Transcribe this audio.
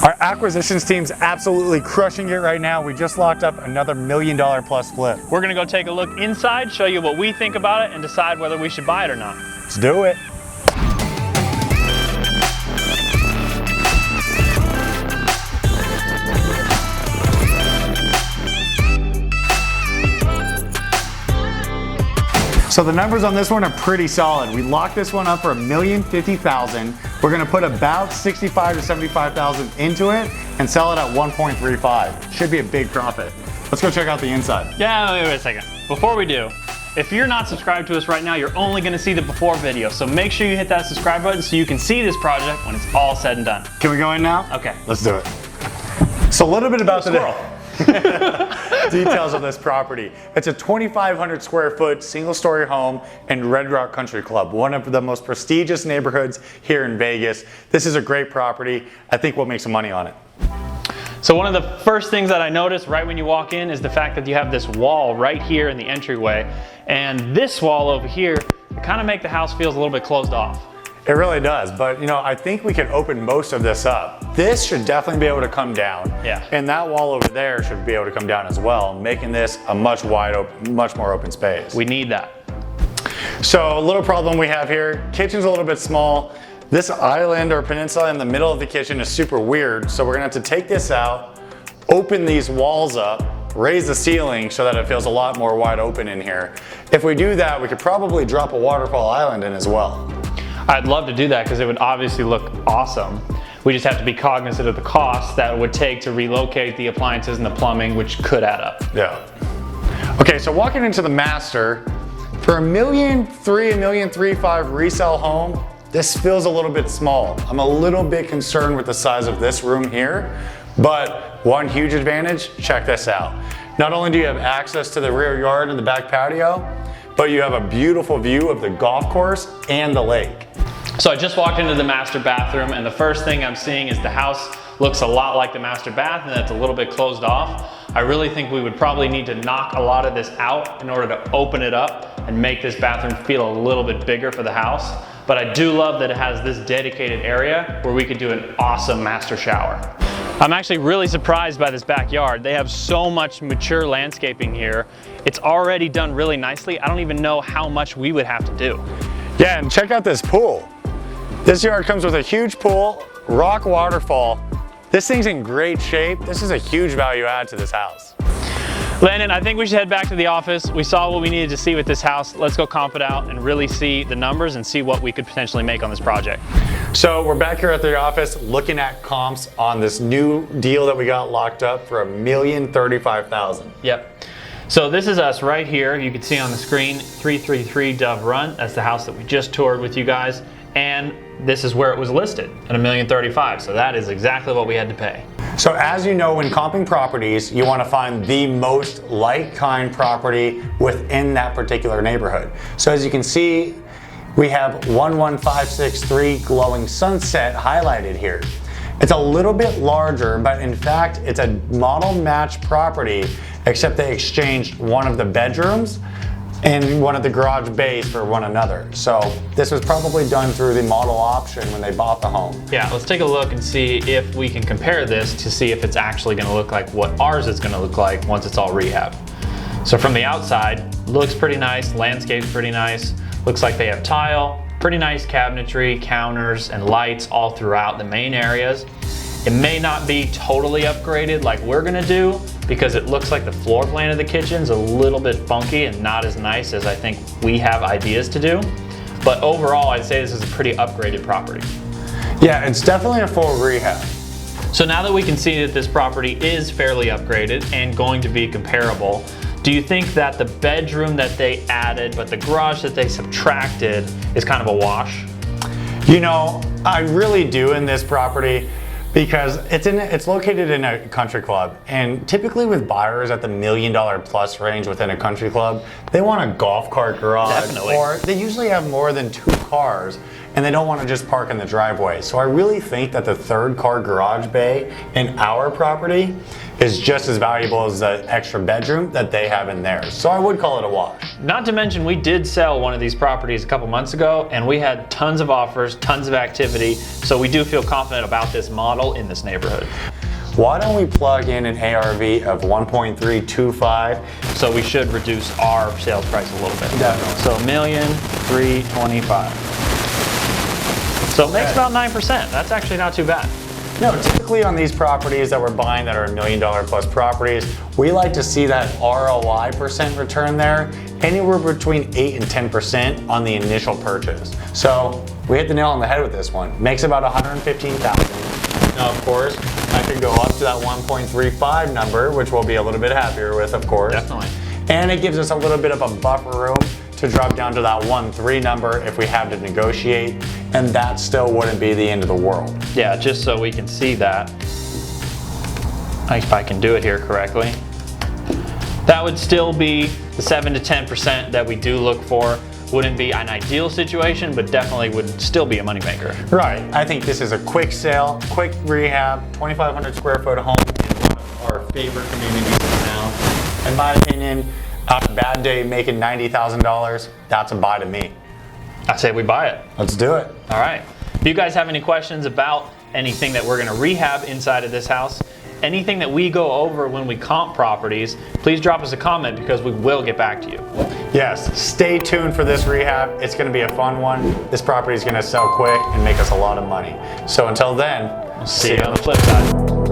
Our acquisitions team's absolutely crushing it right now. We just locked up another $1 million plus flip. We're gonna go take a look inside, show you what we think about it, and decide whether we should buy it or not. Let's do it. So the numbers on this one are pretty solid. We locked this one up for $1,050,000. We're gonna put about $65,000 to $75,000 into it and sell it at 1.35. Should be a big profit. Let's go check out the inside. Yeah, wait a second. Before we do, if you're not subscribed to us right now, you're only gonna see the before video. So make sure you hit that subscribe button so you can see this project when it's all said and done. Can we go in now? Okay. Let's do it. So a little bit about the details of this property. It's a 2,500 square foot single story home in Red Rock Country Club, one of the most prestigious neighborhoods here in Vegas. This is a great property. I think we'll make some money on it. So one of the first things that I noticed right when you walk in is the fact that you have this wall right here in the entryway, and this wall over here kind of make the house feels a little bit closed off. It really does, but you know, I think we can open most of this up. This should definitely be able to come down. Yeah. And that wall over there should be able to come down as well, making this a much more open space. We need that. So a little problem we have here, kitchen's a little bit small. This island or peninsula in the middle of the kitchen is super weird, so we're gonna have to take this out, open these walls up, raise the ceiling so that it feels a lot more wide open in here. If we do that, we could probably drop a waterfall island in as well. I'd love to do that because it would obviously look awesome. We just have to be cognizant of the cost that it would take to relocate the appliances and the plumbing, which could add up. Yeah. Okay, so walking into the master, for $1,300,000, $1,350,000 resale home, this feels a little bit small. I'm a little bit concerned with the size of this room here, but one huge advantage, check this out. Not only do you have access to the rear yard and the back patio, but you have a beautiful view of the golf course and the lake. So I just walked into the master bathroom, and the first thing I'm seeing is the house looks a lot like the master bath, and it's a little bit closed off. I really think we would probably need to knock a lot of this out in order to open it up and make this bathroom feel a little bit bigger for the house. But I do love that it has this dedicated area where we could do an awesome master shower. I'm actually really surprised by this backyard. They have so much mature landscaping here. It's already done really nicely. I don't even know how much we would have to do. Yeah, and check out this pool. This yard comes with a huge pool, rock waterfall. This thing's in great shape. This is a huge value add to this house. Landon, I think we should head back to the office. We saw what we needed to see with this house. Let's go comp it out and really see the numbers and see what we could potentially make on this project. So we're back here at the office looking at comps on this new deal that we got locked up for $1,035,000. Yep. So this is us right here. You can see on the screen, 333 Dove Run. That's the house that we just toured with you guys. And this is where it was listed at $1,035,000. So that is exactly what we had to pay. So as you know, when comping properties, you want to find the most like kind property within that particular neighborhood. So as you can see, we have 11563 Glowing Sunset highlighted here. It's a little bit larger, but in fact, it's a model match property, except they exchanged one of the bedrooms and one of the garage bays for one another. So this was probably done through the model option when they bought the home. Yeah, let's take a look and see if we can compare this to see if it's actually gonna look like what ours is gonna look like once it's all rehab. So from the outside, looks pretty nice, landscape's pretty nice, looks like they have tile, pretty nice cabinetry, counters, and lights all throughout the main areas. It may not be totally upgraded like we're gonna do, because it looks like the floor plan of the kitchen's a little bit funky and not as nice as I think we have ideas to do. But overall, I'd say this is a pretty upgraded property. Yeah, it's definitely a full rehab. So now that we can see that this property is fairly upgraded and going to be comparable, do you think that the bedroom that they added, but the garage that they subtracted is kind of a wash? You know, I really do in this property, because it's located in a country club, and typically with buyers at the $1 million plus range within a country club, they want a golf cart garage. Definitely. Or they usually have more than 2 cars, and they don't want to just park in the driveway. So I really think that the third car garage bay in our property is just as valuable as the extra bedroom that they have in theirs. So I would call it a wash. Not to mention, we did sell one of these properties a couple months ago, and we had tons of offers, tons of activity. So we do feel confident about this model in this neighborhood. Why don't we plug in an ARV of 1.325? So we should reduce our sales price a little bit. Definitely. So $1,325,000. So it makes about 9%. That's actually not too bad. No, typically on these properties that we're buying that are $1 million plus properties, we like to see that ROI percent return there anywhere between 8 and 10% on the initial purchase. So we hit the nail on the head with this one. Makes about $115,000. Now, of course, I could go up to that 1.35 number, which we'll be a little bit happier with, of course. Definitely. And it gives us a little bit of a buffer room to drop down to that 1.3 number if we have to negotiate, and that still wouldn't be the end of the world. Yeah, just so we can see that. If I can do it here correctly. That would still be the 7 to 10% that we do look for. Wouldn't be an ideal situation, but definitely would still be a moneymaker. Right. I think this is a quick sale, quick rehab, 2,500 square foot home in one of our favorite communities in town. In my opinion, on a bad day making $90,000, that's a buy to me. I say we buy it. Let's do it. All right. If you guys have any questions about anything that we're going to rehab inside of this house, anything that we go over when we comp properties, please drop us a comment because we will get back to you. Yes, stay tuned for this rehab. It's going to be a fun one. This property is going to sell quick and make us a lot of money. So until then, See you on the flip side.